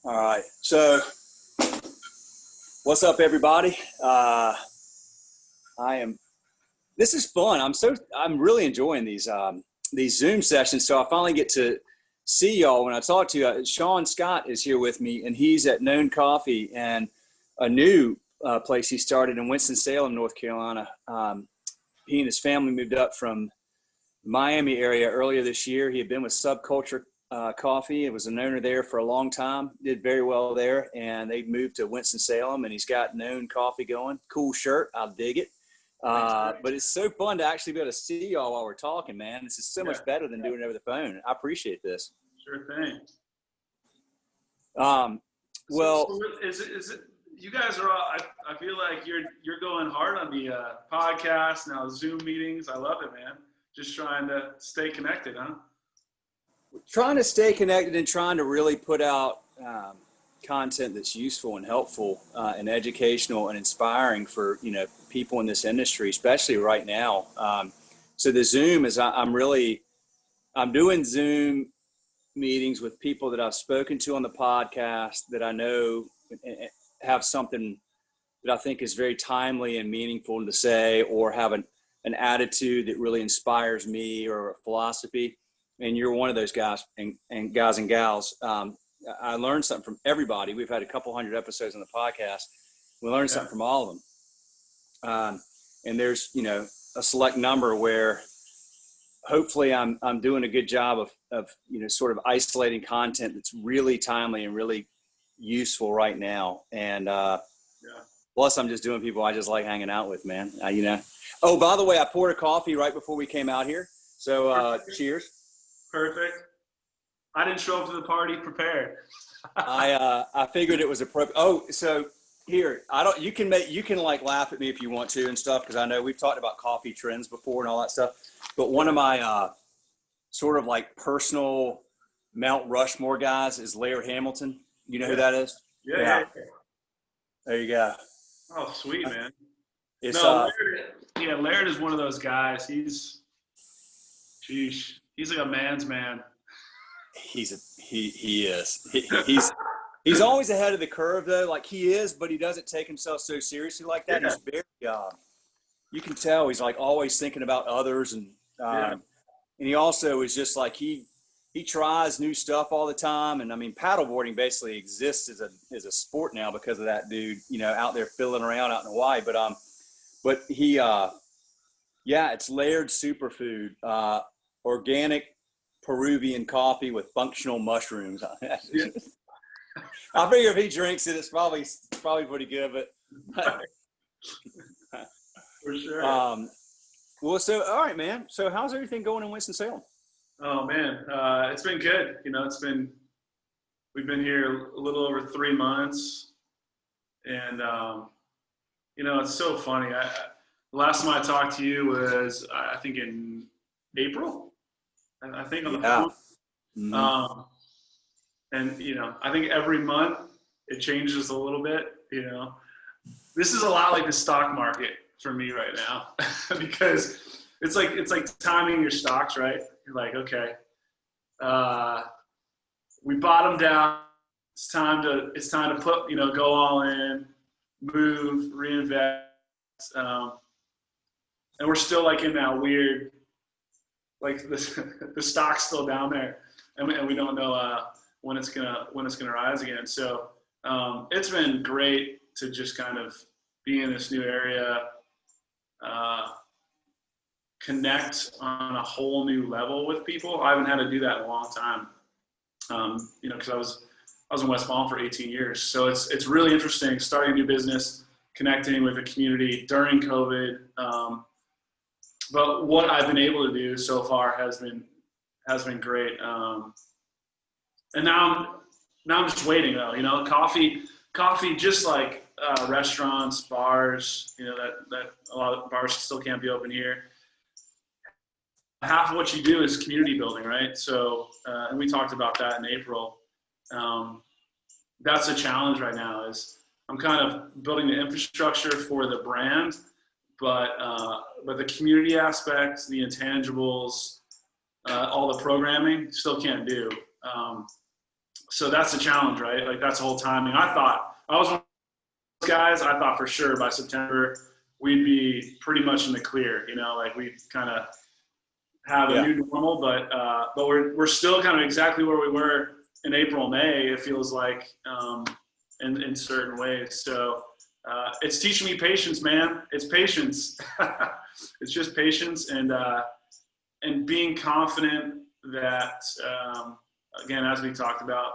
All right. So, what's up, everybody? This is fun. I'm really enjoying these Zoom sessions. So I finally get to see y'all when I talk to you. Sean Scott is here with me, and he's at Known Coffee and a new place he started in Winston-Salem, North Carolina. He and his family moved up from Miami area earlier this year. He had been with Subculture Coffee. It was an owner there for a long time, did very well there, and they moved to Winston-Salem, and he's got Known Coffee going. Cool shirt. I'll dig it. But it's so fun to actually be able to see y'all while we're talking, man. This is so much better than doing it over the phone. I appreciate this. Sure thing. Well, so is it you guys are all, I feel like you're going hard on the podcast now, Zoom meetings. I love it, man. Just trying to stay connected, huh? Trying to stay connected and trying to really put out content that's useful and helpful and educational and inspiring for, people in this industry, especially right now. So the Zoom is, I'm doing Zoom meetings with people that I've spoken to on the podcast that I know have something that I think is very timely and meaningful to say, or have an attitude that really inspires me, or a philosophy. And you're one of those guys and guys and gals. I learned something from everybody. We've had a couple hundred episodes on the podcast. We learned something from all of them. And there's, a select number where hopefully I'm doing a good job of sort of isolating content that's really timely and really useful right now. And plus I'm just doing people I just like hanging out with, man. Oh, by the way, I poured a coffee right before we came out here. So cheers. Perfect. I didn't show up to the party prepared. I figured it was appropriate. Oh, so here, you can like laugh at me if you want to and stuff, because I know we've talked about coffee trends before and all that stuff. But one of my sort of like personal Mount Rushmore guys is Laird Hamilton. You know who that is? Yeah. There you go. Oh, sweet, man. It's Laird is one of those guys. He's like a man's man. He is. He's always ahead of the curve, though. Like he is, but he doesn't take himself so seriously like that. Yeah. He's very, you can tell he's like always thinking about others, and he also is just like he tries new stuff all the time. And I mean, paddleboarding basically exists as a sport now because of that dude, out there fiddling around out in Hawaii. But he, it's Laird Superfood, organic Peruvian coffee with functional mushrooms. I figure if he drinks it, it's probably pretty good, but for sure. Well, so all right, man. So how's everything going in Winston-Salem? Oh man, it's been good. We've been here a little over 3 months, and it's so funny. The last time I talked to you was I think in April. I think on the phone. Mm-hmm. And I think every month it changes a little bit. This is a lot like the stock market for me right now, because it's like timing your stocks, right? You're like, okay, we bottomed out. It's time to put, go all in, move, reinvest, and we're still like in that weird, like the stock's still down there, and we don't know when it's gonna rise again. So it's been great to just kind of be in this new area, connect on a whole new level with people. I haven't had to do that in a long time, because I was in West Palm for 18 years. So it's really interesting starting a new business, connecting with the community during COVID. But what I've been able to do so far has been great. And now I'm just waiting though. Coffee, just like restaurants, bars. That a lot of bars still can't be open here. Half of what you do is community building, right? So, and we talked about that in April. That's a challenge right now. Is I'm kind of building the infrastructure for the brand, but the community aspects, the intangibles, all the programming, still can't do. So that's the challenge, right? Like that's the whole timing. I was one of those guys. I thought for sure by September we'd be pretty much in the clear. Like we'd kind of have a Yeah. new normal, but we're still kind of exactly where we were in April, May. It feels like in certain ways. So it's teaching me patience, man. It's patience. It's just patience and being confident that again, as we talked about,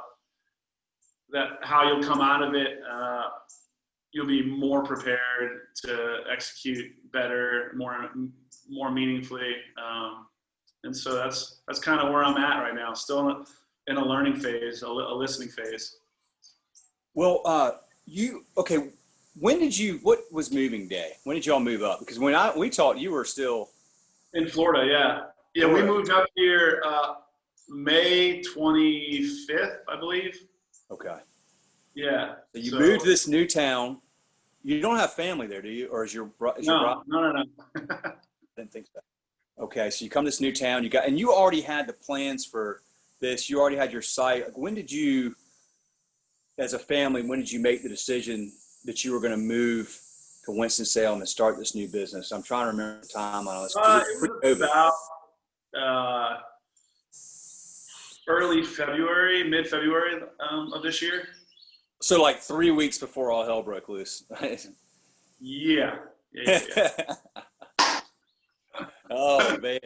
that how you'll come out of it, you'll be more prepared to execute better, more meaningfully. And so that's kind of where I'm at right now, still in a learning phase, a listening phase. Well, okay. What was moving day? When did y'all move up? Because when we talked, you were still In Florida, yeah. Yeah, we Florida. moved up here May 25th, I believe. Okay. Yeah. So you moved to this new town. You don't have family there, do you? Or is your brother? No. I didn't think so. Okay, so you come to this new town. And you already had the plans for this. You already had your site. When did you, as a family, when did you make the decision that you were going to move to Winston-Salem and start this new business? I'm trying to remember the time on this. It was about early February, mid-February of this year. So like 3 weeks before all hell broke loose. Yeah. Oh man,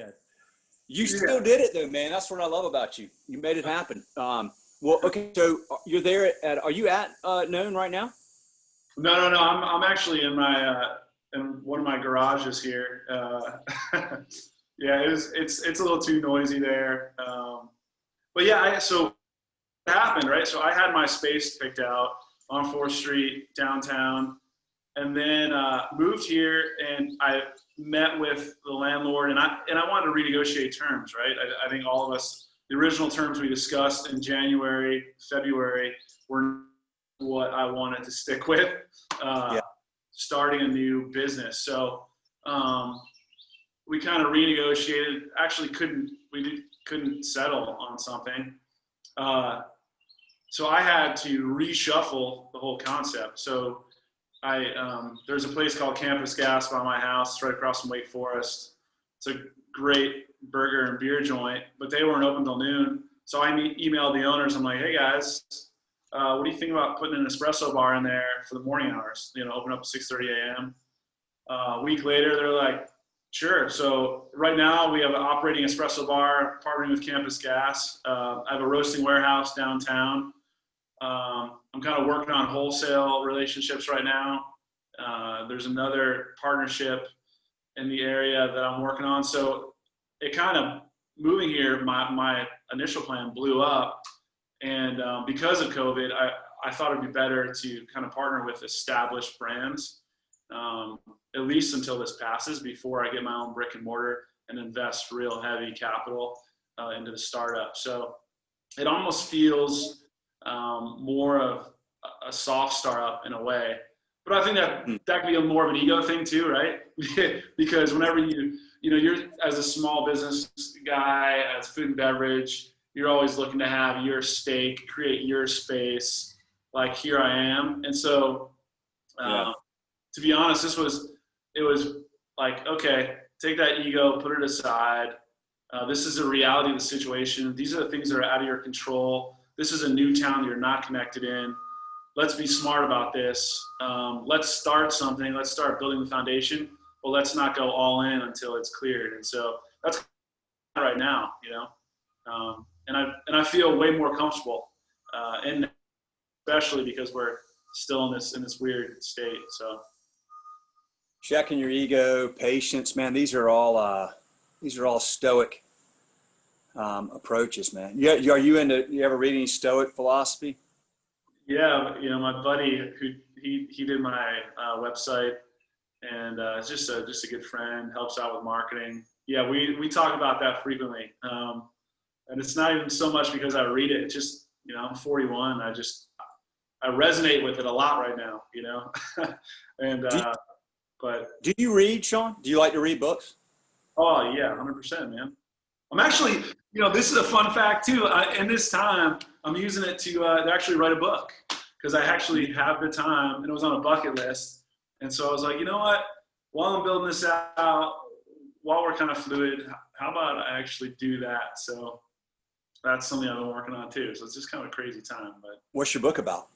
you still did it though, man. That's what I love about you. You made it happen. Well, okay. So you're there are you at Known right now? No. I'm actually in one of my garages here. Yeah, it's a little too noisy there. But yeah, so it happened, right? So I had my space picked out on 4th Street downtown, and then moved here, and I met with the landlord, and I wanted to renegotiate terms, right? I think all of us, the original terms we discussed in January, February were what I wanted to stick with, starting a new business. So we kind of renegotiated. Actually, couldn't settle on something. So I had to reshuffle the whole concept. So there's a place called Campus Gas by my house. It's right across from Wake Forest. It's a great burger and beer joint, but they weren't open till noon. So I emailed the owners. I'm like, hey guys, what do you think about putting an espresso bar in there for the morning hours? Open up at 6:30 a.m. A week later, they're like, sure. So right now we have an operating espresso bar partnering with Campus Gas. I have a roasting warehouse downtown. I'm kind of working on wholesale relationships right now. There's another partnership in the area that I'm working on. So it kind of moving here, my initial plan blew up. And because of COVID, I thought it'd be better to kind of partner with established brands, at least until this passes, before I get my own brick and mortar and invest real heavy capital into the startup. So it almost feels more of a soft startup in a way. But I think that can be more of an ego thing too, right? Because whenever you're as a small business guy, as food and beverage, you're always looking to have your stake, create your space. Like here I am, and so to be honest, it was like, okay, take that ego, put it aside. This is the reality of the situation. These are the things that are out of your control. This is a new town you're not connected in. Let's be smart about this. Let's start something. Let's start building the foundation. Well, let's not go all in until it's cleared. And so that's right now, and I feel way more comfortable, and especially because we're still in this weird state. So checking your ego, patience, man. These are all stoic approaches, man. Yeah, you ever read any Stoic philosophy? Yeah, my buddy he did my website, and it's just a good friend, helps out with marketing. Yeah, we talk about that frequently, and it's not even so much because I read it. It's just I'm 41. I resonate with it a lot right now, and but do you read, Sean? Do you like to read books? oh yeah, 100%, man. I'm actually You know, this is a fun fact too. In this time, I'm using it to actually write a book because I actually have the time, and it was on a bucket list. And so I was like, you know what? While I'm building this out, while we're kind of fluid, how about I actually do that? So that's something I've been working on too. So it's just kind of a crazy time. But What's your book about?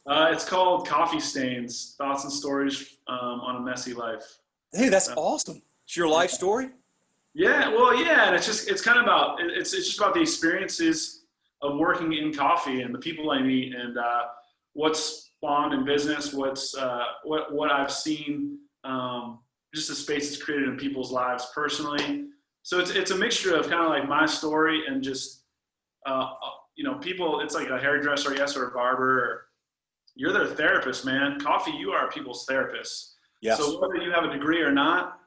it's called Coffee Stains: Thoughts and Stories on a Messy Life. Hey, that's awesome. It's your life story? Yeah, well, yeah, and it's kind of about it's just about the experiences of working in coffee and the people I meet and what's spawned in business, what I've seen, just the space it's created in people's lives personally. So it's a mixture of kind of like my story and just you know, people. It's like a hairdresser, yes, or a barber. Or, you're their therapist, man. Coffee, you are people's therapist. Yes. So whether you have a degree or not,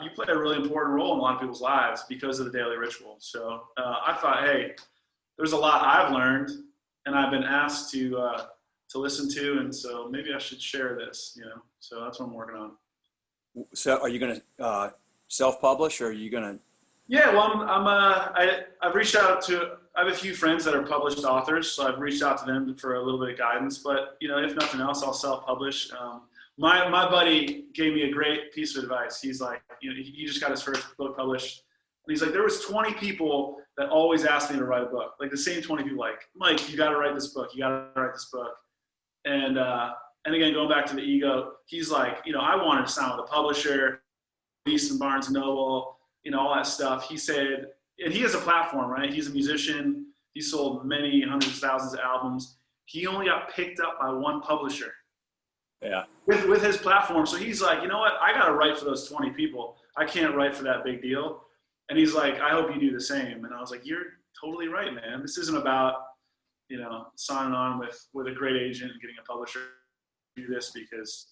you play a really important role in a lot of people's lives because of the daily ritual. So I thought, hey, there's a lot I've learned and I've been asked to listen to, and so maybe I should share this, you know. So that's what I'm working on. So are you going to self-publish, or are you going to? Yeah, well, I've reached out to, I have a few friends that are published authors, so I've reached out to them for a little bit of guidance. But you know, if nothing else, I'll self-publish. My buddy gave me a great piece of advice. He's like, you know, he just got his first book published, and he's like, there was 20 people that always asked me to write a book, like the same 20 people, like, Mike, you got to write this book, you got to write this book, and again, going back to the ego, he's like, you know, I wanted to sign with a publisher, Beast and Barnes and Noble, you know, all that stuff. He said, and he has a platform, right? He's a musician. He sold many hundreds of thousands of albums. He only got picked up by one publisher. Yeah. With his platform. So he's like, you know what? I got to write for those 20 people. I can't write for that big deal. And he's like, I hope you do the same. And I was like, you're totally right, man. This isn't about, you know, signing on with a great agent and getting a publisher to do this because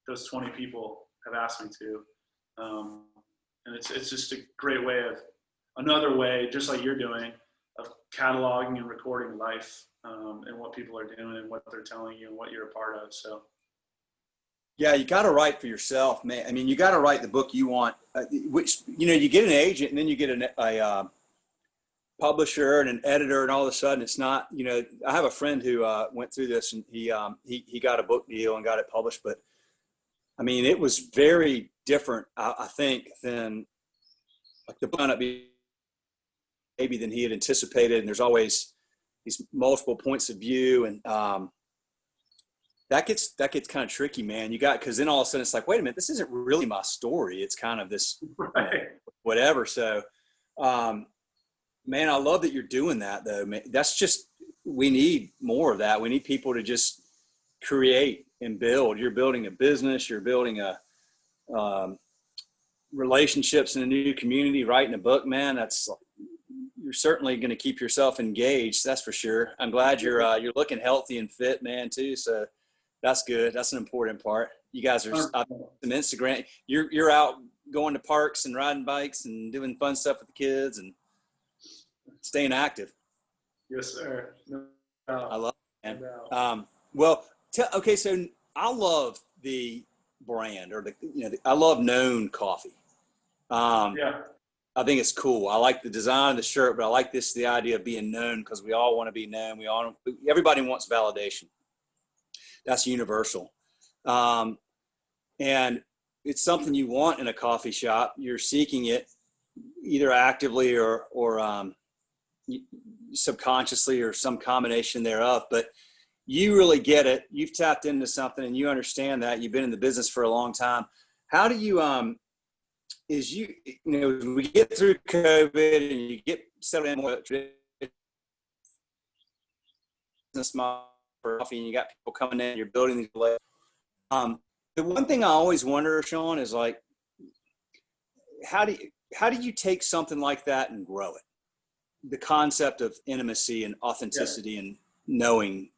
those 20 people have asked me to. And it's just a great way of, another way, just like you're doing, of cataloging and recording life and what people are doing and what they're telling you and what you're a part of. So. Yeah, you got to write for yourself, man. I mean, you got to write the book you want, which, you know, you get an agent and then you get a publisher and an editor, and all of a sudden it's not, you know, I have a friend who went through this, and he got a book deal and got it published. But I mean, it was very different, I think, than like the book might not be maybe than he had anticipated. And there's always these multiple points of view, and that gets kind of tricky, man. Because then all of a sudden it's like, wait a minute, this isn't really my story. It's kind of this, Right. Whatever. So, man, I love that you're doing that, though, man. That's just, we need more of that. We need people to just create and build. You're building a business. You're building a relationships in a new community. Writing a book, man. You're certainly going to keep yourself engaged. That's for sure. I'm glad you're looking healthy and fit, man, too. So that's good. That's an important part. You guys are on Instagram. You're out going to parks and riding bikes and doing fun stuff with the kids and staying active. Yes, sir. No I love it, man. doubt. Well, okay. So I love the brand, or I love Known Coffee. Yeah. I think it's cool. I like the design of the shirt, but I like the idea of being known, because we all want to be known. Everybody wants validation. That's universal. And it's something you want in a coffee shop. You're seeking it either actively or subconsciously, or some combination thereof. But you really get it. You've tapped into something and you understand that. You've been in the business for a long time. How do you, when we get through COVID and you get settled in more business model for coffee, and you got people coming in, you're building these relationships. The one thing I always wonder, Sean, is like, how do you take something like that and grow it? The concept of intimacy and authenticity and knowing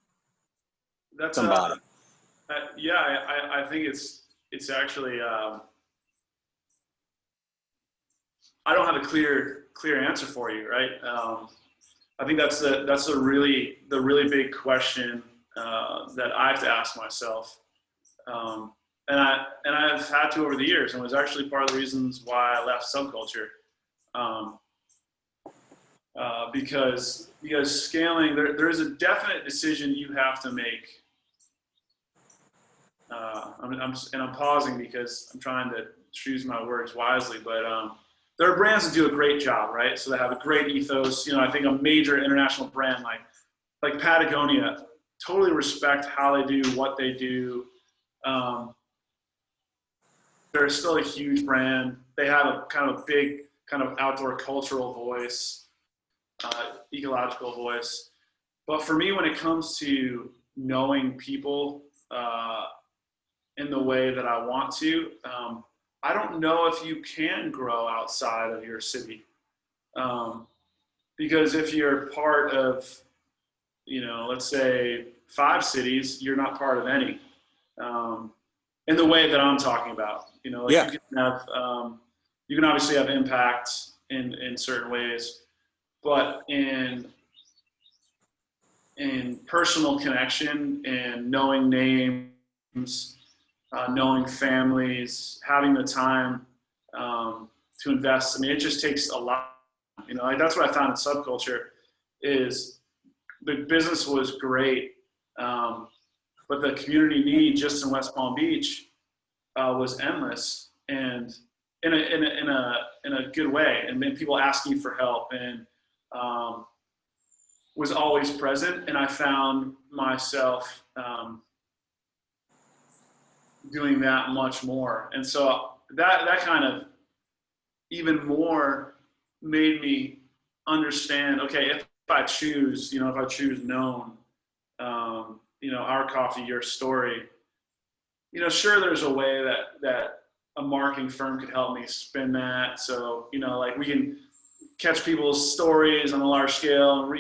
somebody. I think it's actually, I don't have a clear answer for you, right? I think that's the really big question that I have to ask myself, and I've had to over the years, and it was actually part of the reasons why I left subculture. because scaling, there is a definite decision you have to make. I'm pausing because I'm trying to choose my words wisely, but there are brands that do a great job, right? So they have a great ethos. You know, I think a major international brand like Patagonia, totally respect how they do what they do. They're still a huge brand. They have a kind of big kind of outdoor cultural voice, ecological voice. But for me, when it comes to knowing people in the way that I want to, I don't know if you can grow outside of your city. Because if you're part of, you know, let's say 5 cities, you're not part of any. In the way that I'm talking about, you know, like Yeah. you can obviously have impact in certain ways, but in personal connection and knowing names, knowing families, having the time to invest. I mean, it just takes a lot. You know, like that's what I found in subculture is the business was great, but the community need just in West Palm Beach was endless, and in a good way. And then people asking for help and was always present. And I found myself doing that much more. And so that kind of even more made me understand, okay, if I choose, you know, if I choose known, you know, our coffee, your story, you know, sure, there's a way that a marketing firm could help me spin that. So, you know, like we can catch people's stories on a large scale and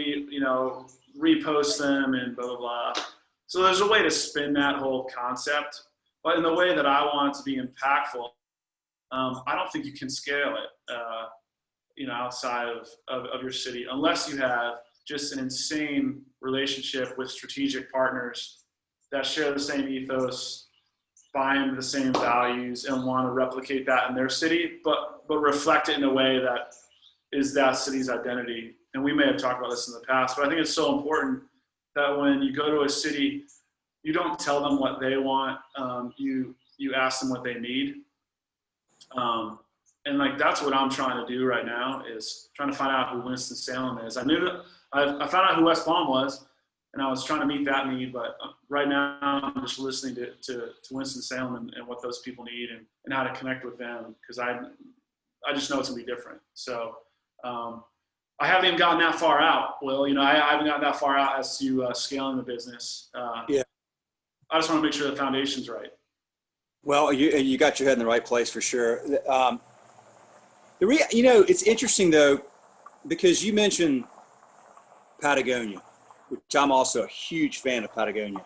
repost them and blah, blah, blah. So there's a way to spin that whole concept, but in the way that I want it to be impactful, I don't think you can scale it, you know, outside of your city, unless you have just an insane relationship with strategic partners that share the same ethos, buy into the same values, and want to replicate that in their city, but reflect it in a way that is that city's identity. And we may have talked about this in the past, but I think it's so important that when you go to a city, you don't tell them what they want. You ask them what they need. And like, that's what I'm trying to do right now, is trying to find out who WinstonSalem is. I found out who West Palm was, and I was trying to meet that need, but right now I'm just listening to WinstonSalem and what those people need and how to connect with them, because I just know it's gonna be different. So I haven't even gotten that far out. Well, you know, I haven't gotten that far out as to scaling the business. Yeah. I just want to make sure the foundation's right. Well, you got your head in the right place for sure. You know, it's interesting though, because you mentioned Patagonia, which I'm also a huge fan of Patagonia.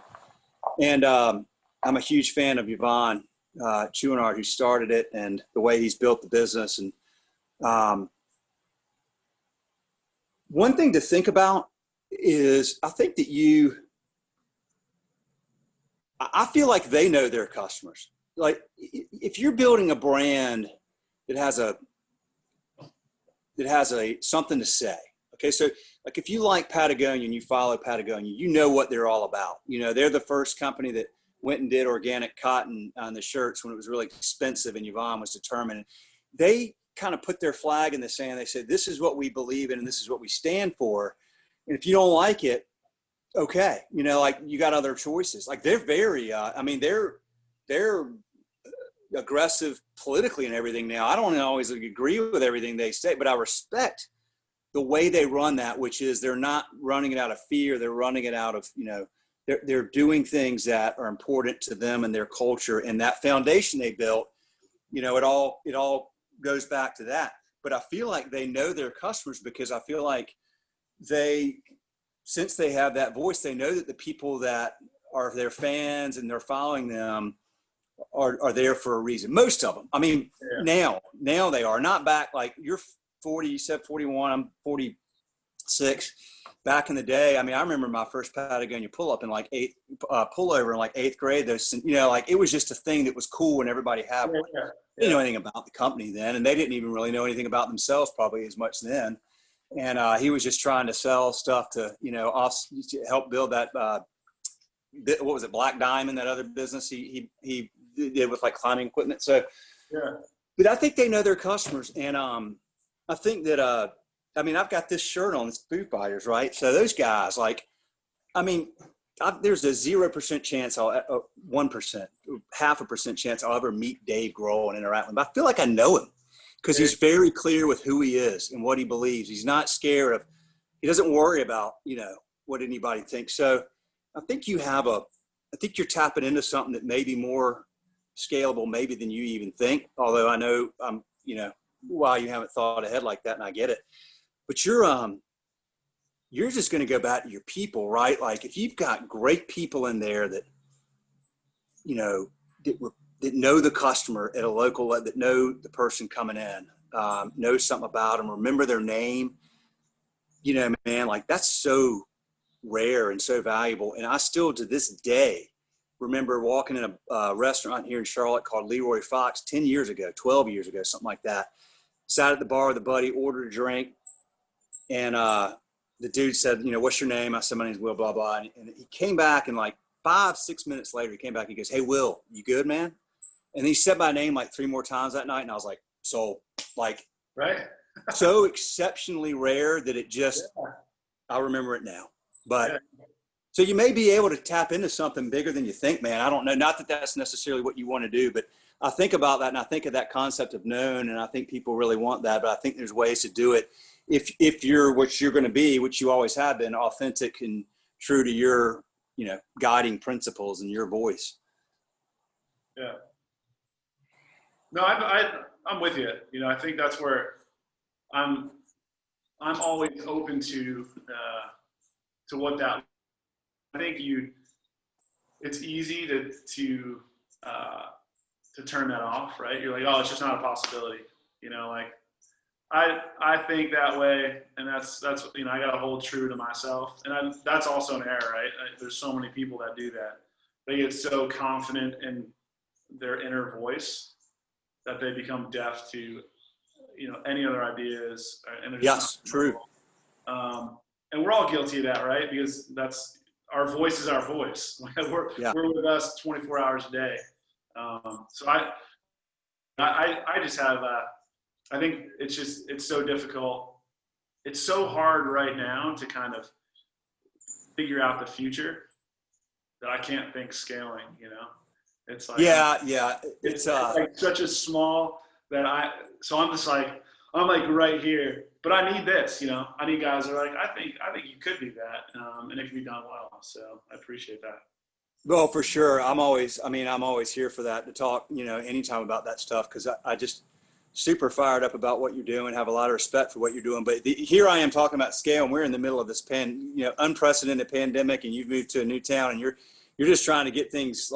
And I'm a huge fan of Yvon Chouinard, who started it, and the way he's built the business. And one thing to think about is, I think that I feel like they know their customers. Like, if you're building a brand that has something to say, okay, so like if you like Patagonia and you follow Patagonia, you know what they're all about. You know, they're the first company that went and did organic cotton on the shirts when it was really expensive, and Yvon was determined. They kind of put their flag in the sand. They said, this is what we believe in and this is what we stand for. And if you don't like it, okay, you know, like, you got other choices. Like, they're very, they're aggressive politically and everything now. I don't always agree with everything they say, but I respect the way they run that, which is they're not running it out of fear. They're running it out of, you know, they're doing things that are important to them and their culture, and that foundation they built, you know, it all goes back to that. But I feel like they know their customers, because I feel like since they have that voice, they know that the people that are their fans and they're following them are there for a reason. Most of them. I mean, yeah. Now they are. Not back, like, you're 40, you said 41, I'm 46. Back in the day, I mean, I remember my first Patagonia pullover in like eighth grade. Those, you know, like, it was just a thing that was cool and everybody had one. They didn't know anything about the company then, and they didn't even really know anything about themselves probably as much then. and he was just trying to sell stuff to, to help build that, what was it, Black Diamond, that other business he did with like climbing equipment. So, Yeah. but I think they know their customers. And I think that, I've got this shirt on, it's Foo Fighters, right? So those guys, like, there's a 0% chance 1%, 0.5% chance I'll ever meet Dave Grohl and interact with him. But I feel like I know him because he's very clear with who he is and what he believes. He's not scared of, he doesn't worry about, what anybody thinks. So I think you're tapping into something that may be more scalable maybe than you even think. Although I know, why you haven't thought ahead like that, and I get it. But you're just going to go back to your people, right? Like if you've got great people in there that, that know the customer at a local level, that know the person coming in, know something about them, remember their name, man, like that's so rare and so valuable. And I still, to this day, remember walking in a restaurant here in Charlotte called Leroy Fox 10 years ago, 12 years ago, something like that. Sat at the bar with a buddy, ordered a drink, and the dude said, what's your name? I said, my name's Will, blah, blah. And he came back, and like 5-6 minutes later, he came back, he goes, hey, Will, you good, man? And he said my name like 3 more times that night, and I was like, so, like, right. so exceptionally rare that it just, I remember it now. But so you may be able to tap into something bigger than you think, man. I don't know. Not that that's necessarily what you want to do, but I think about that, and I think of that concept of known, and I think people really want that, but I think there's ways to do it if you're what you're going to be, which you always have been, authentic and true to your, guiding principles and your voice. Yeah. No, I'm with you. I think that's where I'm always open to what that. I think it's easy to turn that off, right? You're like, oh, it's just not a possibility. Like I think that way, and that's I got to hold true to myself, and that's also an error, right? There's so many people that do that. They get so confident in their inner voice that they become deaf to any other ideas, and yes, true. And we're all guilty of that, right? Because that's our voice is our voice. We're with us 24 hours a day. So I just have I think it's so difficult. It's so hard right now to kind of figure out the future that I can't think scaling. It's like it's like such a small that I'm just like I'm like right here, but I need this. I need guys that are like I think you could do that, and it can be done well. So I appreciate that. Well, for sure. I'm always here for that, to talk, anytime about that stuff. Cause I just super fired up about what you're doing, have a lot of respect for what you're doing. But here I am talking about scale, and we're in the middle of this unprecedented pandemic, and you've moved to a new town, and you're just trying to get things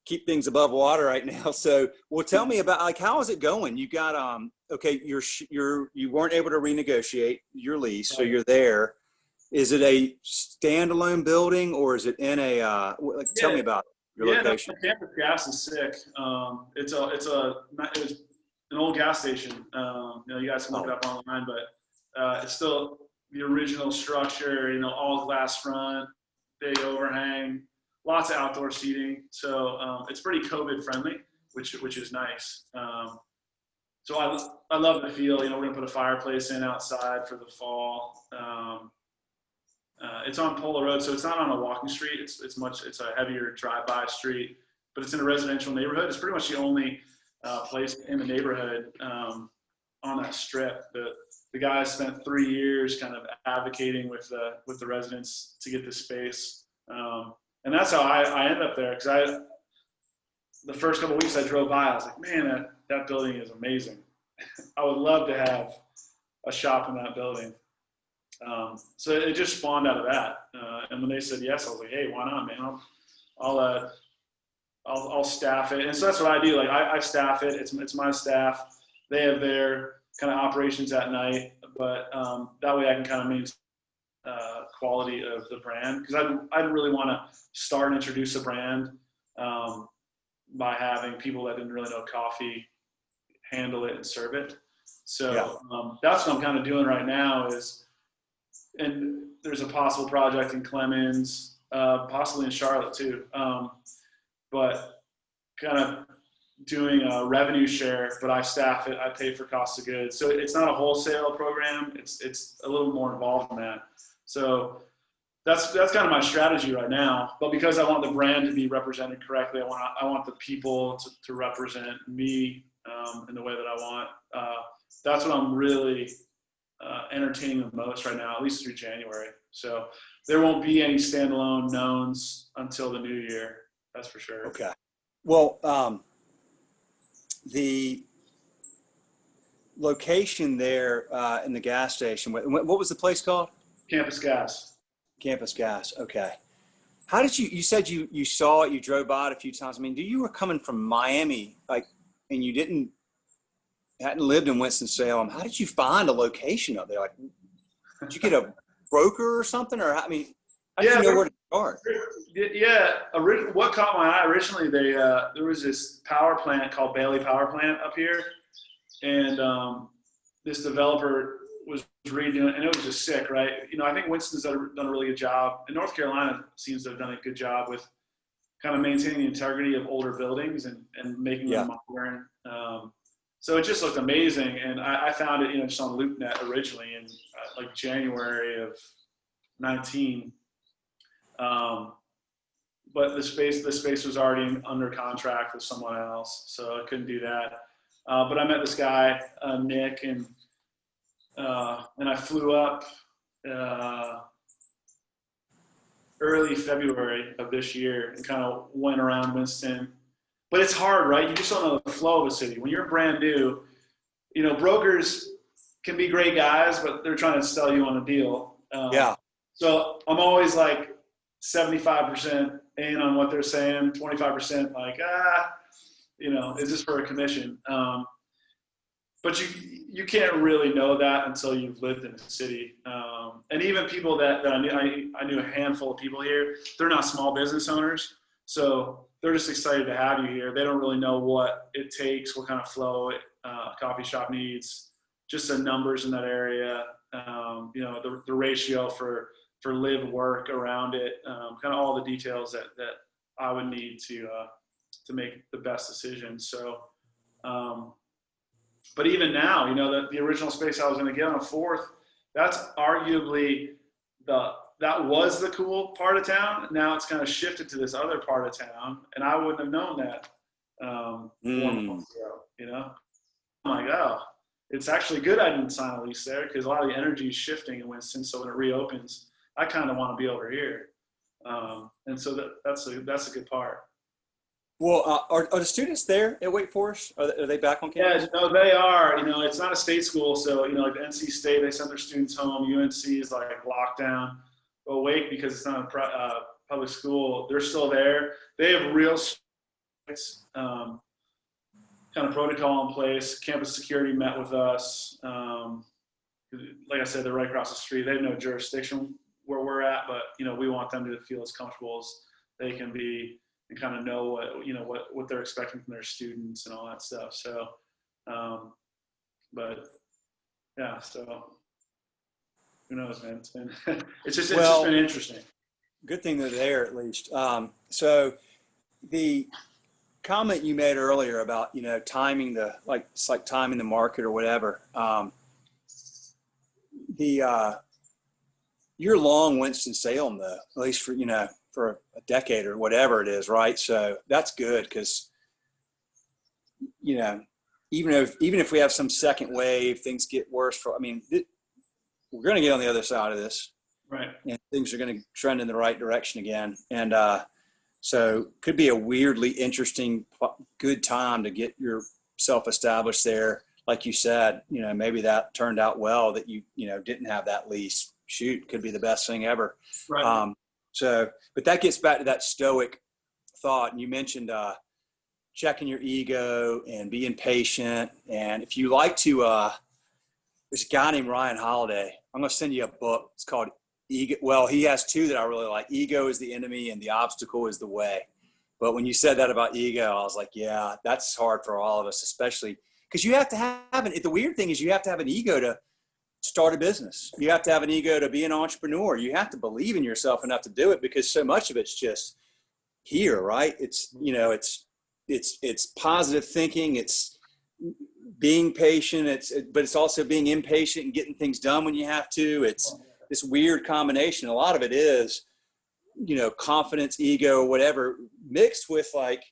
keep things above water right now. So, well, tell me about how is it going? You got, okay, you weren't able to renegotiate your lease. So you're there. Is it a standalone building, or is it in a, tell me about your location. Yeah, campus gas is sick. It's an old gas station. You guys can look it up online, but it's still the original structure, all glass front, big overhang, lots of outdoor seating. So it's pretty COVID friendly, which is nice. So I love the feel. We're gonna put a fireplace in outside for the fall. It's on Polo Road, so it's not on a walking street. It's a heavier drive-by street, but it's in a residential neighborhood. It's pretty much the only place in the neighborhood on that strip. The guys spent 3 years kind of advocating with the residents to get this space, and that's how I ended up there. Because the first couple of weeks I drove by, I was like, man, that building is amazing. I would love to have a shop in that building. So it just spawned out of that. And when they said yes, I was like, hey, why not, man? I'll staff it. And so that's what I do. Like I staff it. It's my staff. They have their kind of operations at night, but that way I can kind of maintain quality of the brand. Because I didn't really want to start and introduce a brand by having people that didn't really know coffee handle it and serve it. So that's what I'm kind of doing right now and there's a possible project in Clemens, possibly in Charlotte too. But kind of doing a revenue share, but I staff it, I pay for cost of goods. So it's not a wholesale program. It's a little more involved in that. So that's kind of my strategy right now. But because I want the brand to be represented correctly, I want the people to represent me in the way that I want. That's what I'm really entertaining the most right now, at least through January. So there won't be any standalone knowns until the new year. That's for sure. Okay. Well, the location there in the gas station, what was the place called? Campus Gas. Campus Gas. Okay. How did you said you saw it, you drove by it a few times. I mean, you were coming from Miami, like, and you hadn't lived in Winston-Salem. How did you find a location up there? Like, did you get a broker or something? Or, I mean, how did you know where to start? Yeah. What caught my eye originally, there was this power plant called Bailey Power Plant up here. And this developer was redoing it, and it was just sick, right? You know, I think Winston's done a really good job. And North Carolina seems to have done a good job with kind of maintaining the integrity of older buildings and making them modern. So it just looked amazing. And I found it, just on LoopNet originally in like January of 19. But the space was already under contract with someone else, so I couldn't do that. But I met this guy, Nick, and I flew up early February of this year and kind of went around Winston. But it's hard, right? You just don't know the flow of a city. When you're brand new, brokers can be great guys, but they're trying to sell you on a deal. So I'm always like 75% in on what they're saying, 25% like, is this for a commission? But you can't really know that until you've lived in a city. And even people that I knew a handful of people here, they're not small business owners. So they're just excited to have you here. They don't really know what it takes, what kind of flow a coffee shop needs, just the numbers in that area, the ratio for live work around it, kind of all the details that I would need to make the best decision. So, but even now, the original space I was going to get on a 4th, that's arguably that was the cool part of town. Now it's kind of shifted to this other part of town, and I wouldn't have known that 1 month ago. I'm like, oh, it's actually good I didn't sign a lease there, because a lot of the energy is shifting in Winston. So when it reopens, I kind of want to be over here, and so that's a good part. Well, are the students there at Wake Forest? Are they back on campus? Yeah, no, they are. It's not a state school, so like the NC State, they sent their students home. UNC is like lockdown. But Wake, because it's not a public school, they're still there. They have real kind of protocol in place. Campus security met with us. Like I said, they're right across the street. They have no jurisdiction where we're at, but we want them to feel as comfortable as they can be and kind of know what they're expecting from their students and all that stuff. So, but yeah, so who knows, man? It's just been interesting. Good thing they're there at least. So the comment you made earlier about timing it's like timing the market or whatever. You're long Winston-Salem though, at least for a decade or whatever it is, right? So that's good, because even if we have some second wave, things get worse. We're going to get on the other side of this, right? And things are going to trend in the right direction again, and so could be a weirdly interesting, good time to get yourself established there. Like you said, maybe that turned out well that you didn't have that lease. Shoot, could be the best thing ever. Right. But that gets back to that stoic thought. And you mentioned checking your ego and being patient. And if you like to, there's a guy named Ryan Holiday. I'm going to send you a book. It's called Ego. Well, he has 2 that I really like. Ego is the enemy and the obstacle is the way. But when you said that about ego, I was like, yeah, that's hard for all of us, especially because you have to have the weird thing is you have to have an ego to start a business. You have to have an ego to be an entrepreneur. You have to believe in yourself enough to do it, because so much of it's just here, right? It's, you know, it's positive thinking. It's being patient. But it's also being impatient and getting things done when you have to. It's this weird combination. A lot of it is, you know, confidence, ego, whatever, mixed with like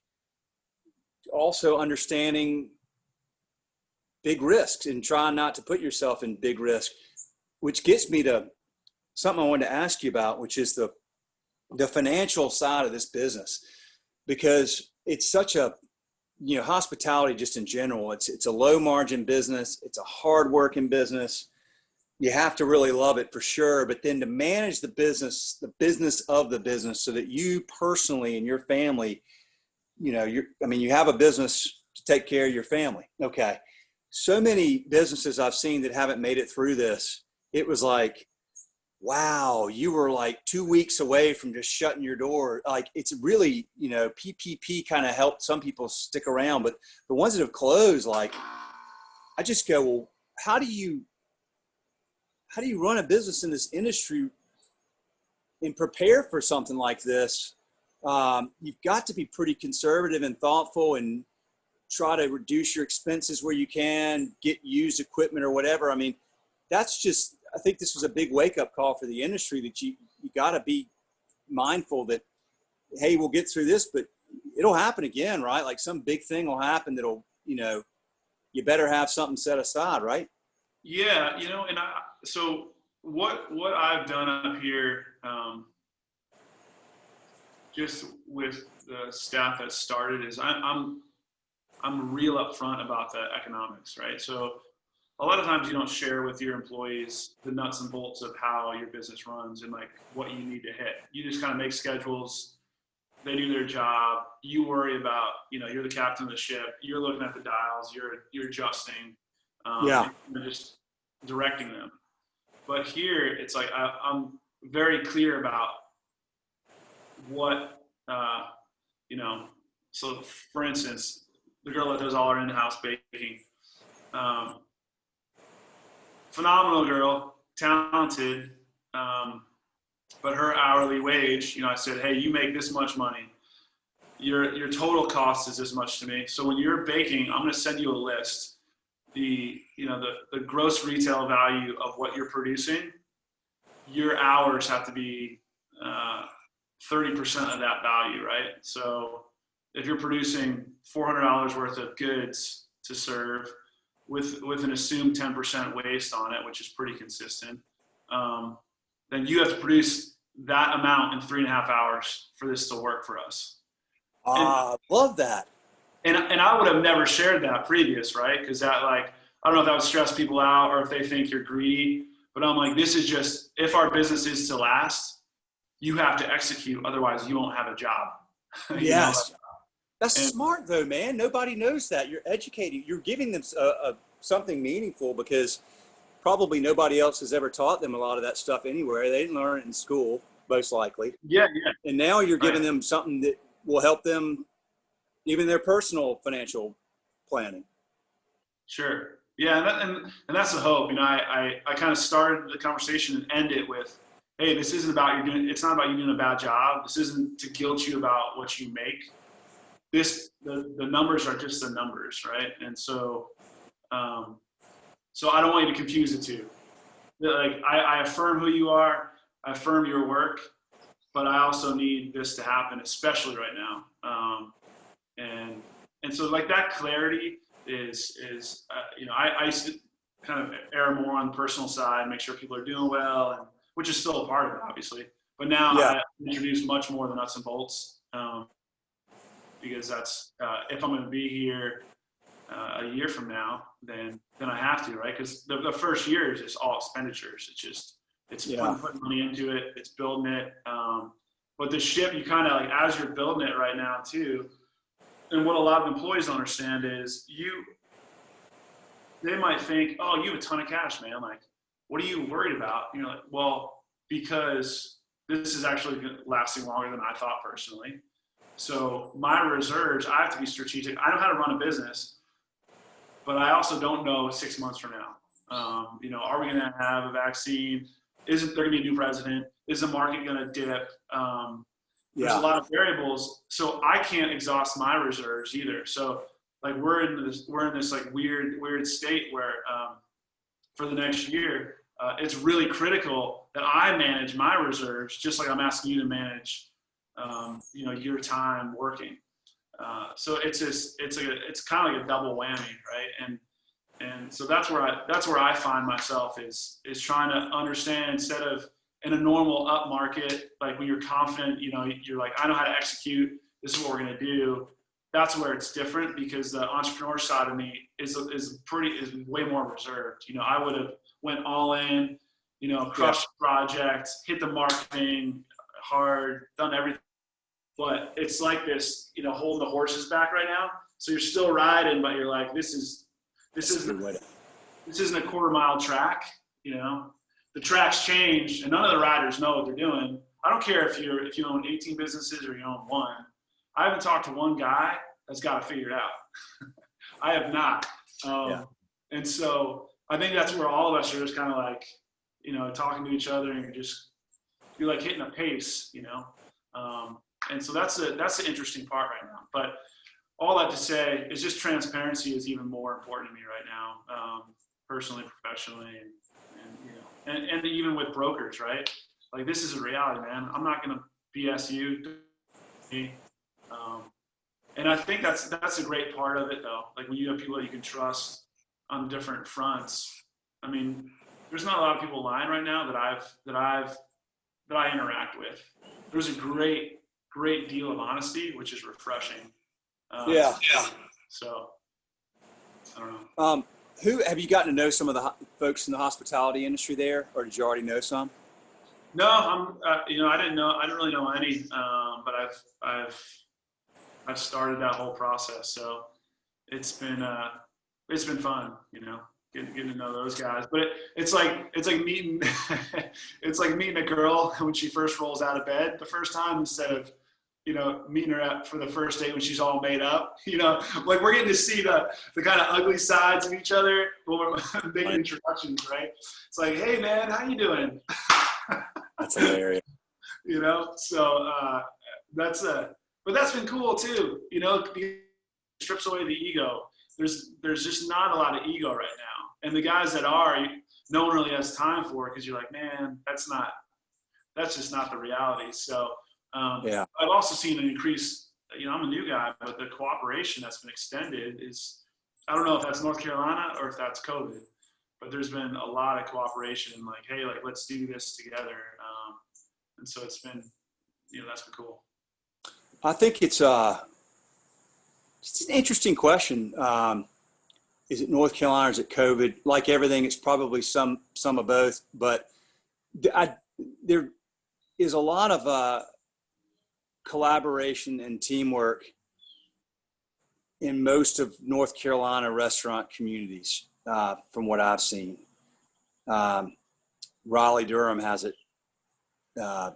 also understanding big risks and trying not to put yourself in big risk, which gets me to something I wanted to ask you about, which is the financial side of this business, because it's such a, you know, hospitality just in general, it's a low margin business. It's a hard working business. You have to really love it for sure. But then to manage the business of the business so that you personally and your family, you know, you have a business to take care of your family. Okay. So many businesses I've seen that haven't made it through this, it was like, wow, you were like 2 weeks away from just shutting your door. Like, it's really, you know, PPP kind of helped some people stick around, but the ones that have closed, like, I just go, well, how do you run a business in this industry and prepare for something like this? You've got to be pretty conservative and thoughtful and try to reduce your expenses where you can, get used equipment or whatever. I mean, that's just, I think this was a big wake up call for the industry, that you got to be mindful that, hey, we'll get through this, but it'll happen again, right? Like some big thing will happen that'll, you know, you better have something set aside, right? Yeah, you know, and so what I've done up here, just with the staff that started, is I'm real upfront about the economics, right? So a lot of times you don't share with your employees the nuts and bolts of how your business runs and like what you need to hit. You just kind of make schedules. They do their job. You worry about, you know, you're the captain of the ship. You're looking at the dials. You're adjusting. Yeah. You're just directing them. But here, it's like I'm very clear about what, you know. So, for instance, the girl that does all our in-house baking, phenomenal girl, talented, but her hourly wage, you know, I said, hey, you make this much money. Your total cost is this much to me. So when you're baking, I'm going to send you a list. The gross retail value of what you're producing, your hours have to be 30% of that value, right? So if you're producing $400 worth of goods to serve with an assumed 10% waste on it, which is pretty consistent, then you have to produce that amount in 3.5 hours for this to work for us. Love that. And I would have never shared that previous, right? Because that, like, I don't know if that would stress people out or if they think you're greedy, but I'm like, this is just, if our business is to last, you have to execute, otherwise you won't have a job. Yes. That's smart though, man. Nobody knows that. You're educating, you're giving them something meaningful, because probably nobody else has ever taught them a lot of that stuff anywhere. They didn't learn it in school, most likely. Yeah. And now you're giving them something that will help them, even their personal financial planning. Sure. Yeah, and that's the hope. You know, I kind of started the conversation and end it with, hey, this isn't about it's not about you doing a bad job. This isn't to guilt you about what you make. The numbers are just the numbers, right? And so I don't want you to confuse the two. Like, I affirm who you are, I affirm your work, but I also need this to happen, especially right now. And so, like, that clarity is you know, I used to kind of err more on the personal side, make sure people are doing well, and which is still a part of it, obviously. But now I introduce much more the nuts and bolts, because that's if I'm going to be here a year from now, then I have to, right? Because the first year is just all expenditures. It's putting money into it, it's building it. But the ship, you kind of, like, as you're building it right now too, and what a lot of employees don't understand is they might think, oh, you have a ton of cash, man. Like, what are you worried about? And you're like, well, because this is actually lasting longer than I thought personally. So my reserves, I have to be strategic. I know how to run a business, but I also don't know 6 months from now. You know, are we going to have a vaccine? Is there going to be a new president? Is the market going to dip? There's a lot of variables, so I can't exhaust my reserves either. So like we're in this like weird state where for the next year, it's really critical that I manage my reserves, just like I'm asking you to manage, you know, your time working. So it's kind of like a double whammy, right? And so that's where I find myself is trying to understand, instead of in a normal up market, like when you're confident, you know, you're like, I know how to execute, this is what we're going to do. That's where it's different, because the entrepreneur side of me is way more reserved. You know, I would have went all in, you know, crushed the project, hit the marketing hard, done everything. But it's like this, you know, holding the horses back right now. So you're still riding, but you're like, this isn't a quarter-mile track, you know. The tracks change, and none of the riders know what they're doing. I don't care if you own 18 businesses or you own one. I haven't talked to one guy that's got it figured out. I have not. And so I think that's where all of us are just kind of like, you know, talking to each other, and you're like hitting a pace, you know. And so that's the interesting part right now. But all that to say is just transparency is even more important to me right now, personally, professionally, and you know, and even with brokers, right? Like, this is a reality, man. I'm not going to BS you. And I think that's a great part of it, though. Like, when you have people that you can trust on different fronts. I mean, there's not a lot of people lying right now that I interact with. There's a great deal of honesty, which is refreshing. So I don't know. Who have you gotten to know? Some of the folks in the hospitality industry there, or did you already know some? No, you know, I didn't really know any, but I've started that whole process. So it's been fun, you know, getting to know those guys. But it's like meeting it's like meeting a girl when she first rolls out of bed the first time, instead of, you know, meeting her for the first date when she's all made up. You know, like, we're getting to see the kind of ugly sides of each other when we're making introductions, right? It's like, hey man, how you doing? That's hilarious. You know, so but that's been cool too. You know, it strips away the ego. There's just not a lot of ego right now, and the guys that are, no one really has time for, because you're like, man, that's just not the reality. So I've also seen an increase. You know, I'm a new guy, but the cooperation that's been extended is, I don't know if that's North Carolina or if that's COVID, but there's been a lot of cooperation, like, hey, like, let's do this together. And so it's been, you know, that's been cool. I think it's an interesting question. Is it North Carolina or is it COVID? Like everything, it's probably some of both, but there is a lot of collaboration and teamwork in most of North Carolina restaurant communities, from what I've seen. Raleigh, Durham has it, and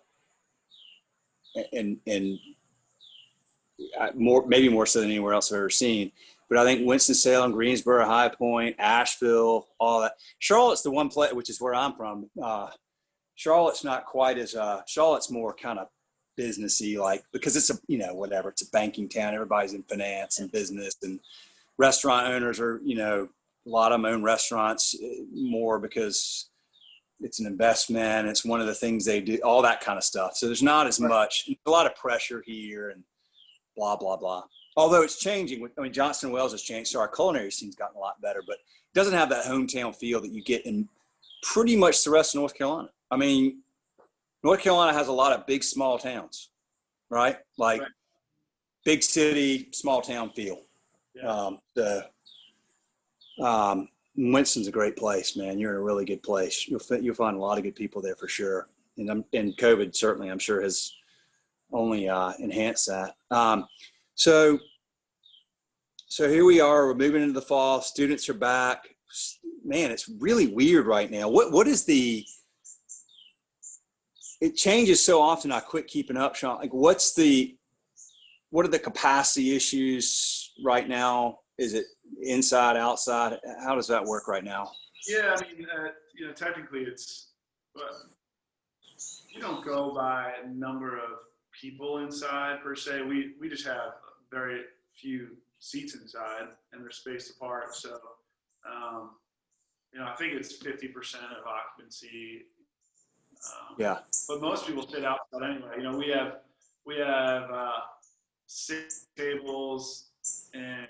maybe more so than anywhere else I've ever seen. But I think Winston-Salem, Greensboro, High Point, Asheville, all that. Charlotte's the one place, which is where I'm from. Charlotte's not quite as Charlotte's more kind of businessy, like, because it's it's a banking town. Everybody's in finance and business, and restaurant owners are, you know, a lot of them own restaurants more because it's an investment. It's one of the things they do, all that kind of stuff. So there's not as much, a lot of pressure here and blah, blah, blah. Although it's changing. I mean, Johnson & Wales has changed, so our culinary scene's gotten a lot better, but it doesn't have that hometown feel that you get in pretty much the rest of North Carolina. I mean, North Carolina has a lot of big, small towns, right? Like big city, small town feel. Yeah. Winston's a great place, man. You're in a really good place. You'll find a lot of good people there for sure. And COVID certainly, I'm sure, has only enhanced that. So here we are. We're moving into the fall. Students are back. Man, it's really weird right now. What is the? It changes so often. I quit keeping up, Sean. Like, what are the capacity issues right now is it inside, outside? How does that work right now? Yeah, I mean, technically it's, you don't go by number of people inside per se. We just have very few seats inside, and they're spaced apart. So, I think it's 50% of occupancy. Yeah. But most people sit outside anyway. We have 6 tables and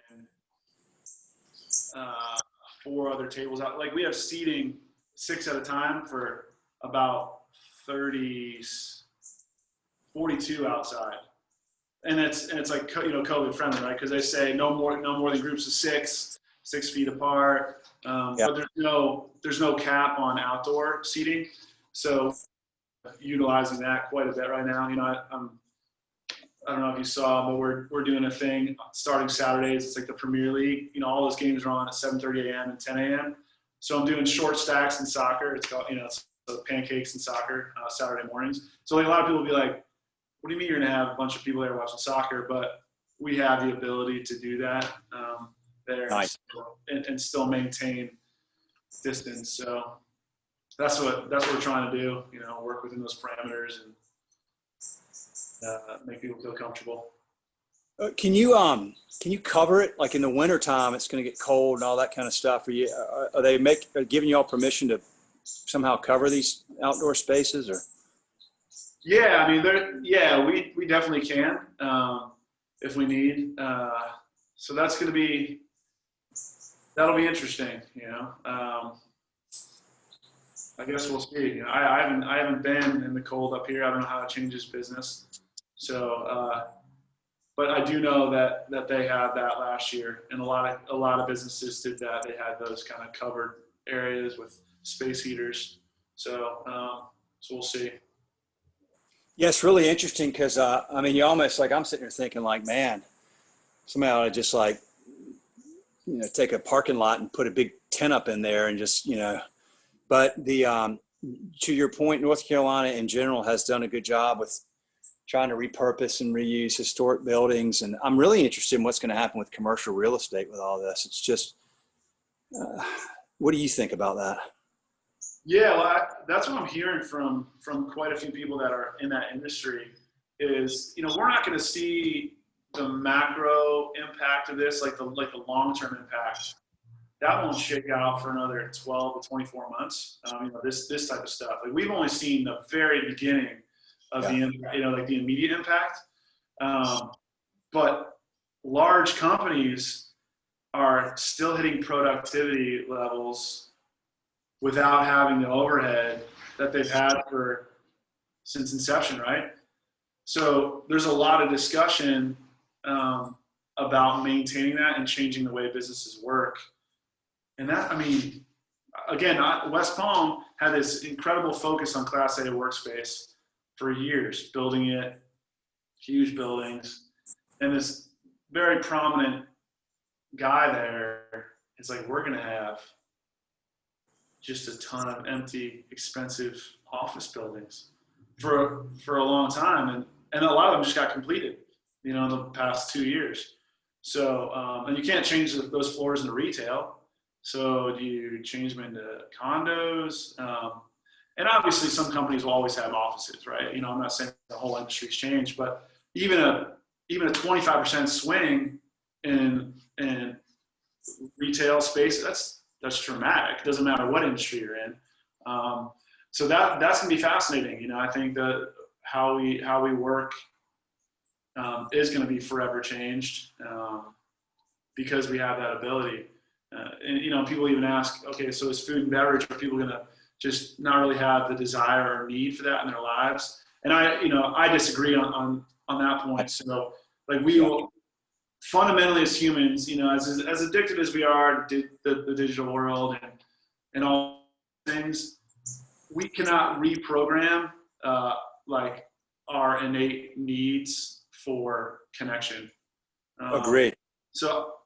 4 other tables out. Like, we have seating 6 at a time for about 42 outside, and it's like COVID friendly, right? Because they say no more than groups of 6 feet apart. But there's no cap on outdoor seating, so utilizing that quite a bit right now. I don't know if you saw, but we're doing a thing starting Saturdays. It's like the Premier League. All those games are on at 7:30 a.m. and 10 a.m. So I'm doing short stacks in soccer. It's called, it's pancakes in soccer Saturday mornings. So like a lot of people will be like, "What do you mean you're gonna have a bunch of people there watching soccer?" But we have the ability to do that there. Nice. and still maintain distance. So that's what we're trying to do. Work within those parameters and make people feel comfortable. Can you cover it? Like in the winter time, it's going to get cold and all that kind of stuff. Are they giving you all permission to somehow cover these outdoor spaces, or? Yeah, I mean, we definitely can if we need. So that'll be interesting. I guess we'll see. I haven't been in the cold up here. I don't know how it changes business. So, but I do know that they had that last year, and a lot of businesses did that. They had those kind of covered areas with space heaters. So we'll see. Yeah, it's really interesting because you almost, like, I'm sitting here thinking like, man, somebody ought to just like, take a parking lot and put a big tent up in there and just, But to your point, North Carolina in general has done a good job with trying to repurpose and reuse historic buildings. And I'm really interested in what's going to happen with commercial real estate with all this. It's just, what do you think about that? Yeah, well, that's what I'm hearing from quite a few people that are in that industry is, we're not going to see the macro impact of this, like the long-term impact. That won't shake out for another 12 to 24 months. This type of stuff. Like, we've only seen the very beginning of the immediate impact. But large companies are still hitting productivity levels without having the overhead that they've had since inception, right? So there's a lot of discussion about maintaining that and changing the way businesses work. And that, again, West Palm had this incredible focus on Class A workspace for years, building it, huge buildings. And this very prominent guy there is like, we're going to have just a ton of empty, expensive office buildings for a long time. And a lot of them just got completed, in the past 2 years. So, and you can't change those floors into retail. So do you change them into condos? And obviously some companies will always have offices, right? I'm not saying the whole industry's changed, but even a 25% swing in retail space, that's dramatic. It doesn't matter what industry you're in. So that's gonna be fascinating. I think that how we work is gonna be forever changed because we have that ability. And people even ask, okay, so is food and beverage, are people gonna just not really have the desire or need for that in their lives? And I disagree on that point. So like, we will fundamentally as humans, as addicted as we are to the digital world and all things, we cannot reprogram like our innate needs for connection. Agreed. So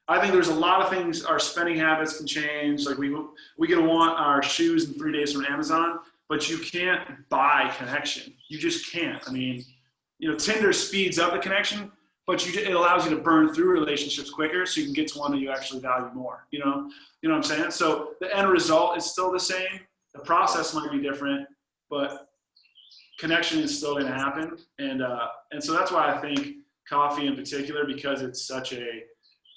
I think there's a lot of things. Our spending habits can change. Like, we can want our shoes in 3 days from Amazon, but you can't buy connection. You just can't. Tinder speeds up the connection, but it allows you to burn through relationships quicker, so you can get to one that you actually value more. You know what I'm saying? So the end result is still the same. The process might be different, but connection is still going to happen. And so that's why I think coffee in particular, because it's such a,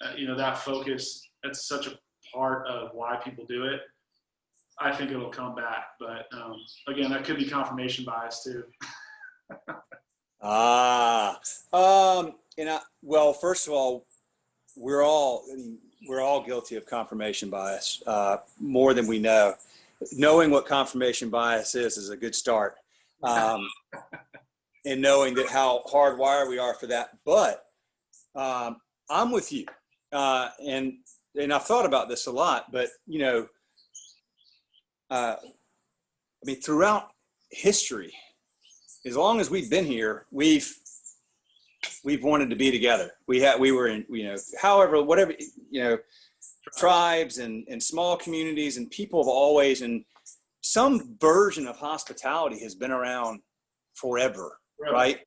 that focus, that's such a part of why people do it. I think it'll come back, but again, that could be confirmation bias too. Well, first of all, we're all guilty of confirmation bias, more than we know. Knowing what confirmation bias is a good start. And knowing that how hardwired we are for that. But I'm with you. And I've thought about this a lot, but throughout history, as long as we've been here, we've wanted to be together. We were in, however, whatever, tribes and small communities, and people have always, and some version of hospitality has been around forever, right?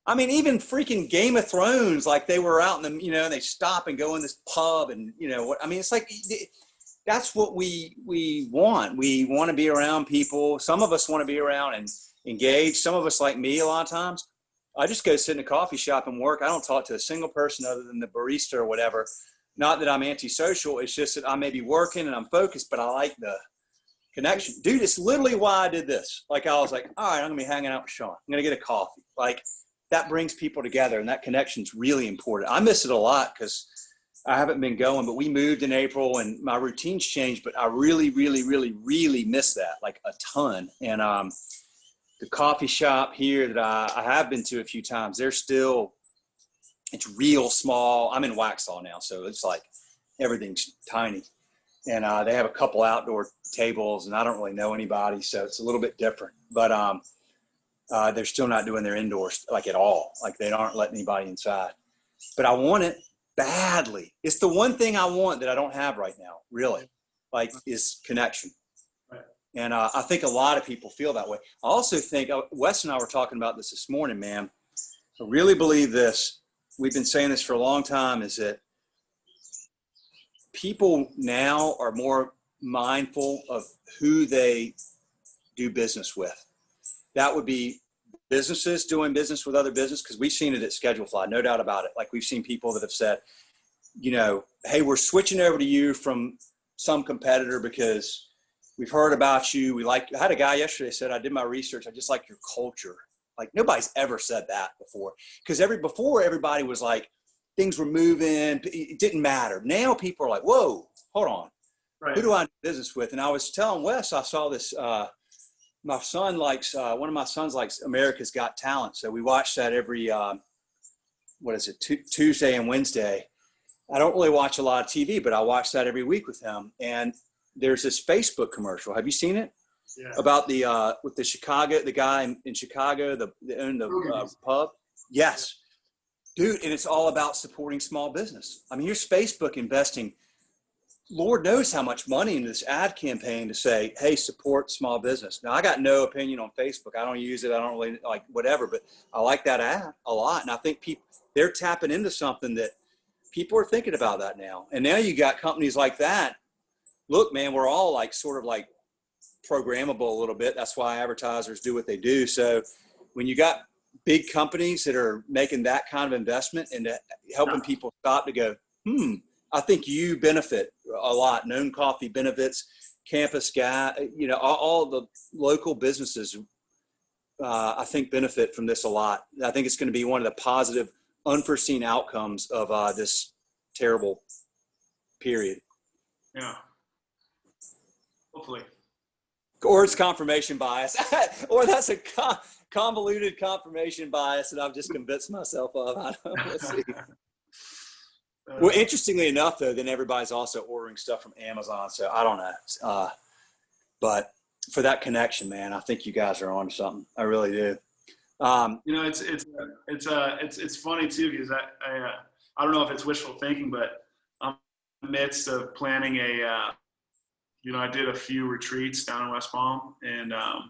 I mean, even freaking Game of Thrones, like they were out in the, they stop and go in this pub and, it's like, that's what we want. We want to be around people. Some of us want to be around and engage. Some of us, like me, a lot of times, I just go sit in a coffee shop and work. I don't talk to a single person other than the barista or whatever. Not that I'm antisocial. It's just that I may be working and I'm focused, but I like the connection. Dude, it's literally why I did this. Like, I was like, all right, I'm going to be hanging out with Sean. I'm going to get a coffee. Like, that brings people together, and that connection is really important. I miss it a lot because I haven't been going, but we moved in April and my routines changed, but I really, really, really, really miss that, like a ton. And the coffee shop here that I have been to a few times, it's real small. I'm in Waxhaw now, so it's like everything's tiny. And they have a couple outdoor tables, and I don't really know anybody, so it's a little bit different. But they're still not doing their indoors like at all. Like, they aren't letting anybody inside. But I want it badly. It's the one thing I want that I don't have right now, really, like, is connection. Right. And I think a lot of people feel that way. I also think, Wes and I were talking about this morning, man. I really believe this. We've been saying this for a long time, is that people now are more mindful of who they do business with. That would be businesses doing business with other business, because we've seen it at Schedulefly, no doubt about it. Like, we've seen people that have said, hey, we're switching over to you from some competitor because we've heard about you. I had a guy yesterday said, I did my research. I just like your culture. Like, nobody's ever said that before, because before everybody was like, things were moving. It didn't matter. Now people are like, whoa, hold on. Right. Who do I do business with? And I was telling Wes, I saw this, my son likes, one of my sons likes America's Got Talent. So we watch that every, Tuesday and Wednesday. I don't really watch a lot of TV, but I watch that every week with him. And there's this Facebook commercial. Have you seen it? Yeah. About with the guy in Chicago, the pub. Yes. Dude. And it's all about supporting small business. I mean, here's Facebook investing, Lord knows how much money into this ad campaign to say, hey, support small business. Now, I got no opinion on Facebook. I don't use it. I don't really like whatever, but I like that ad a lot. And I think they're tapping into something that people are thinking about that now. And now you got companies like that. Look, man, we're all like sort of like programmable a little bit. That's why advertisers do what they do. So when you got big companies that are making that kind of investment into helping people stop to go, I think you benefit a lot. Known Coffee benefits, Campus Guy, all the local businesses, I think, benefit from this a lot. I think it's going to be one of the positive, unforeseen outcomes of this terrible period. Yeah. Hopefully. Or it's confirmation bias, or that's a convoluted confirmation bias that I've just convinced myself of. I don't know. Let's see. Well, interestingly enough, though, then everybody's also ordering stuff from Amazon. So I don't know. But for that connection, man, I think you guys are on to something. I really do. It's funny too, because I don't know if it's wishful thinking, but I'm in the midst of planning I did a few retreats down in West Palm, and I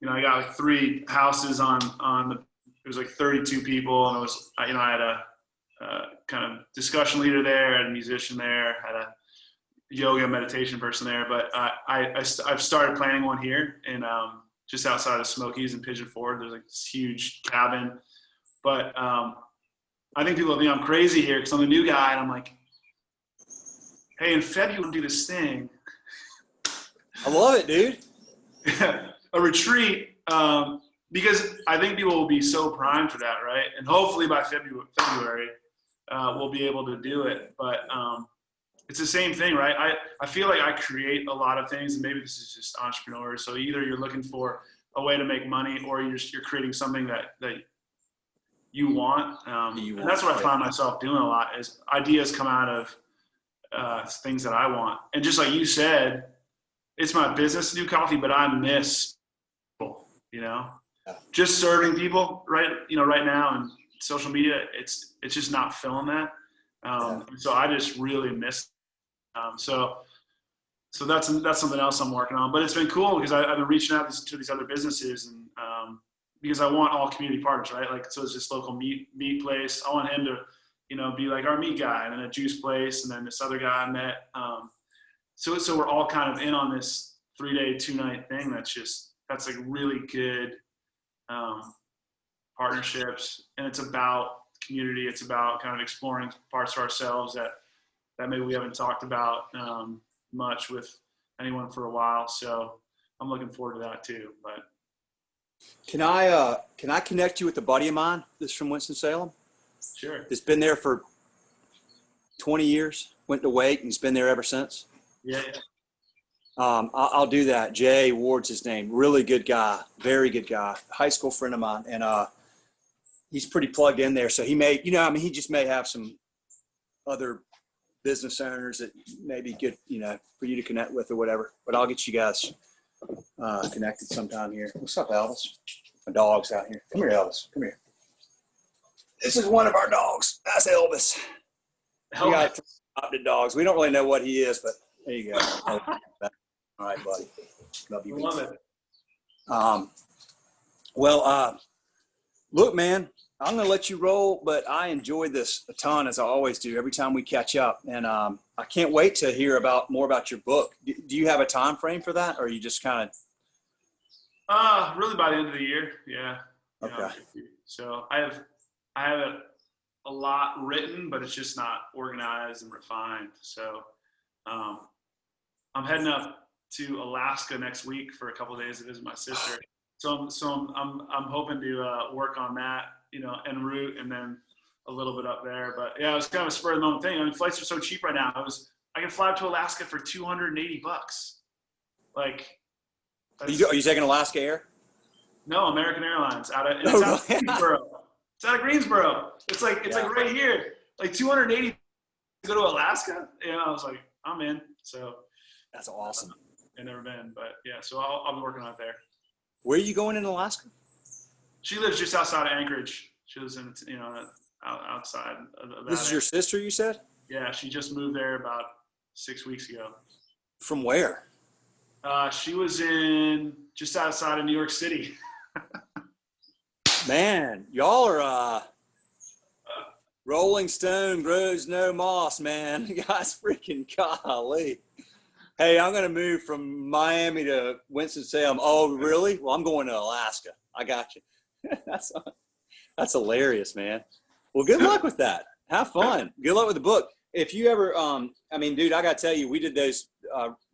got like 3 houses on the was like 32 people, and it was, I had a kind of discussion leader there, had a musician there, had a yoga meditation person there. But I've started planning one here in just outside of Smokies in Pigeon Forge. There's like this huge cabin, but I think people think I'm crazy here because I'm a new guy, and I'm like, hey, in February we'll do this thing. I love it, dude. A retreat, because I think people will be so primed for that, right? And hopefully by February we'll be able to do it. But it's the same thing, right? I feel like I create a lot of things, and maybe this is just entrepreneurs. So either you're looking for a way to make money, or you're creating something that you want. And that's what I find myself doing a lot, is ideas come out of things that I want. And just like you said, it's my business to do coffee, but I miss people, just serving people right now, and social media, it's just not filling that. So I just really miss so that's something else I'm working on. But it's been cool because I've been reaching out to these other businesses, and because I want all community partners, right? Like, so it's this local meat place. I want him to be like our meat guy, and then a juice place, and then this other guy I met. So we're all kind of in on this 3-day, 2-night thing. That's like really good partnerships, and it's about community. It's about kind of exploring parts of ourselves that maybe we haven't talked about much with anyone for a while. So I'm looking forward to that too. But can I connect you with a buddy of mine that's from Winston-Salem? Sure. It's been there for 20 years. Went to Wake and he's been there ever since. Yeah. I'll do that. Jay Ward's his name. Really good guy. Very good guy. High school friend of mine. And he's pretty plugged in there. So he may, he just may have some other business owners that may be good, for you to connect with or whatever. But I'll get you guys connected sometime here. What's up, Elvis? My dog's out here. Come here, Elvis. Come here. This is one of our dogs. That's Elvis. We got adopted dogs. We don't really know what he is, but there you go. All right, buddy. Love you. Love it. Look, man, I'm going to let you roll, but I enjoyed this a ton, as I always do, every time we catch up. And I can't wait to hear more about your book. Do you have a time frame for that, or are you just kind of? Really by the end of the year. Yeah. Okay. So I have a lot written, but it's just not organized and refined. So I'm heading up to Alaska next week for a couple of days to visit my sister. So I'm hoping to work on that, en route, and then a little bit up there. But yeah, it was kind of a spur of the moment thing. I mean, flights are so cheap right now. I can fly up to Alaska for $280. Like, are you taking Alaska Air? No, American Airlines out of Greensboro. It's out of Greensboro. It's like right here. Like $280 to go to Alaska. I was like, I'm in. So that's awesome. I've never been, but yeah. So I'll be working on it there. Where are you going in Alaska? She lives just outside of Anchorage. She lives in outside of that. This is your sister, you said? Yeah, she just moved there about 6 weeks ago. From where? She was in just outside of New York City. Man, y'all are Rolling Stone grows no moss, man. You guys freaking golly. Hey, I'm going to move from Miami to Winston-Salem. Oh, really? Well, I'm going to Alaska. I got you. That's hilarious, man. Well, good luck with that. Have fun. Good luck with the book. If you ever, dude, I got to tell you, we did those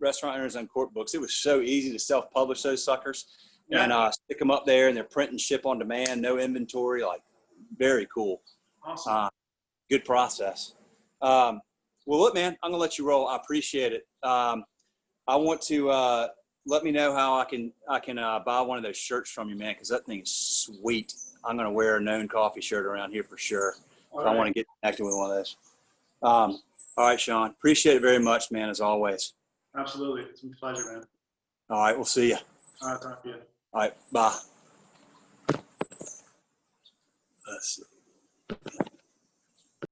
Restaurant Owners Uncorked books. It was so easy to self-publish those suckers. Yeah. And stick them up there, and they're print and ship on demand, no inventory, like very cool. Awesome. Good process. Well, look, man, I'm going to let you roll. I appreciate it. I want to let me know how I can buy one of those shirts from you, man, because that thing is sweet. I'm going to wear a Known Coffee shirt around here for sure. So I want to get connected with one of those. All right, Sean. Appreciate it very much, man, as always. Absolutely. It's been a pleasure, man. All right. We'll see you. All right. Talk to you. All right. Bye. Let's see.